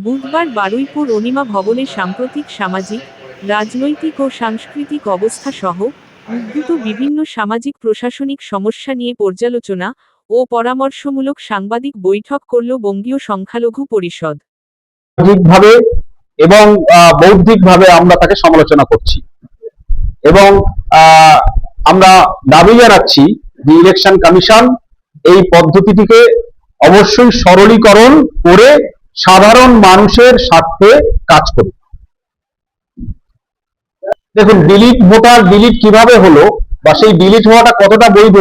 বুধবার বারুইপুর অনিমা ভবনে সাম্প্রতিক সামাজিক, রাজনৈতিক ও সাংস্কৃতিক অবস্থা সহ উদ্ভূত বিভিন্ন সামাজিক প্রশাসনিক সমস্যা নিয়ে পর্যালোচনা ও পরামর্শমূলক সাংবাদিক বৈঠক করল বঙ্গীয় সংখ্যালঘু পরিষদ। সামাজিকভাবে এবং বৌদ্ধিকভাবে আমরা তাকে সমালোচনা করছি এবং আমরা দাবি জানাচ্ছি যে ইলেকশন কমিশন এই পদ্ধতিটিকে অবশ্যই সরলীকরণ করে সাধারণ মানুষের স্বার্থে কাজ করুক। দেখুন, ডিলিট ভোটার ডিলিট কিভাবে হলো বা সেই ডিলিট হওয়াটা কতটা বৈধ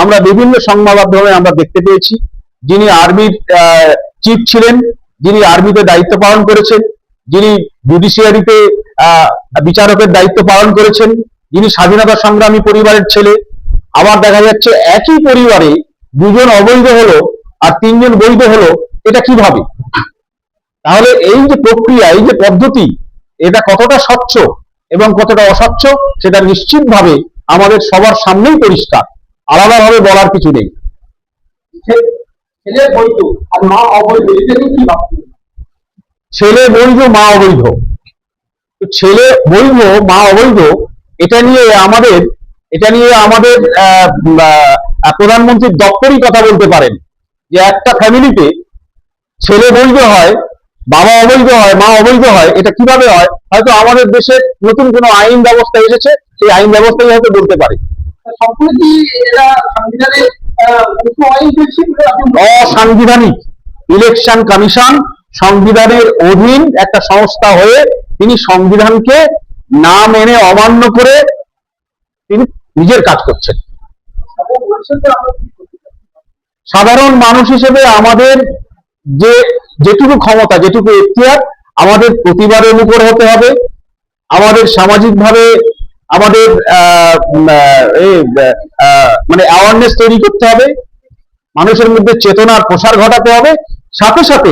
আমরা বিভিন্ন সংবাদ মাধ্যমে আমরা দেখতে পেয়েছি। যিনি আর্মির চিফ ছিলেন, যিনি আর্মিতে দায়িত্ব পালন করেছেন, যিনি জুডিশিয়ারিতে বিচারকের দায়িত্ব পালন করেছেন, যিনি স্বাধীনতা সংগ্রামী পরিবারের ছেলে, আবার দেখা যাচ্ছে একই পরিবারে দুজন অবৈধ হলো আর তিনজন বৈধ হলো। এটা কিভাবে? তাহলে এই যে প্রক্রিয়া, এই যে পদ্ধতি, এটা কতটা স্বচ্ছ এবং কতটা অস্বচ্ছ সেটা নিশ্চিতভাবে আমাদের সবার সামনেই পরিষ্কার, আলাদাভাবে বলার কিছু নেই। ছেলে বৈধ আর মা অবৈধ, এটা কি ভাবছেন? ছেলে বৈধ মা অবৈধ, ছেলে বৈধ মা অবৈধ, এটা নিয়ে আমাদের প্রধানমন্ত্রীর দপ্তরই কথা বলতে পারেন যে একটা ফ্যামিলিতে ছেলে বৈধ হয়, বাবা অবৈধ হয়, মা অবৈধ হয়, এটা কিভাবে হয়? হয়তো আমাদের দেশের নতুন কোনো আইন ব্যবস্থা এসেছে, সেই আইন ব্যবস্থাই হয়তো বলতে পারে। অসাংবিধানিক। ইলেকশন কমিশন সংবিধানের অধীন একটা সংস্থা হয়ে তিনি সংবিধানকে না মেনে অমান্য করে তিনি নিজের কাজ করছেন। সাধারণ মানুষ হিসেবে আমাদের যেটুকু ক্ষমতা, যেটুকু এখতিয়ার, আমাদের প্রতিবাদের মুখর হতে হবে, আমাদের সামাজিকভাবে আমাদের মানে অ্যাওয়ারনেস তৈরি করতে হবে, মানুষের মধ্যে চেতনার প্রসার ঘটাতে হবে, সাথে সাথে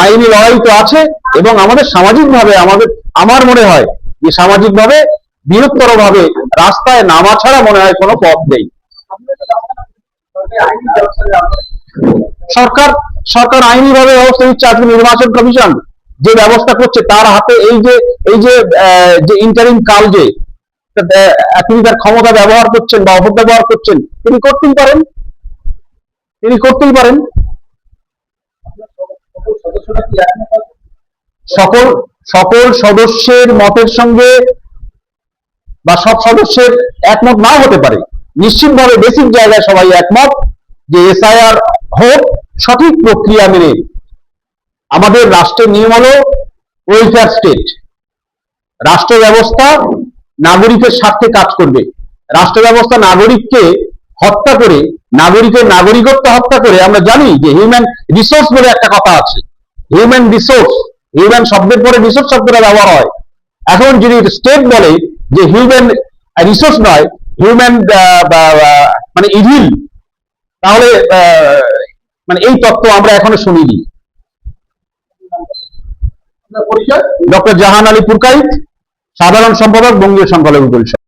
আইনি লড়াই তো আছে এবং আমাদের সামাজিকভাবে আমার মনে হয় যে সামাজিকভাবে বৃহত্তর ভাবে রাস্তায় নামা ছাড়া মনে হয় কোনো পথ নেই। সরকার আইনিভাবে ব্যবস্থা নিচ্ছে। আজকে নির্বাচন কমিশন যে ব্যবস্থা করছে, তার হাতে এই যে ইন্টারিম কাল, যে তিনি তার ক্ষমতা ব্যবহার করছেন বা অপব্যবহার করছেন, তিনি করতেই পারেন। সকল সদস্যের মতের সঙ্গে বা সব সদস্যের একমত নাও হতে পারে। নিশ্চিতভাবে বেসিক জায়গায় সবাই একমত যে এসআইআর হোক সঠিক প্রক্রিয়া মেনে। আমাদের রাষ্ট্রের নিয়ম হলো ওয়েলফেয়ার স্টেট। রাষ্ট্র ব্যবস্থা নাগরিকের স্বার্থে কাজ করবে। রাষ্ট্র ব্যবস্থা নাগরিককে হত্যা করে, নাগরিকের নাগরিকত্ব হত্যা করে, আমরা জানি যে হিউম্যান রিসোর্স বলে একটা কথা আছে। হিউম্যান রিসোর্স, হিউম্যান শব্দের পরে রিসোর্স শব্দটা ব্যবহার হয়। এখন যদি স্টেট বলে যে হিউম্যান রিসোর্স নয়, হিউম্যান মানে ইভিল, তাহলে মানে এই তত্ত্ব আমরা এখনো শুনিনি। ডক্টর জাহান আলী পুরকাইত, সাধারণ সম্পাদক, বঙ্গীয় সংখ্যালঘু পরিষদ।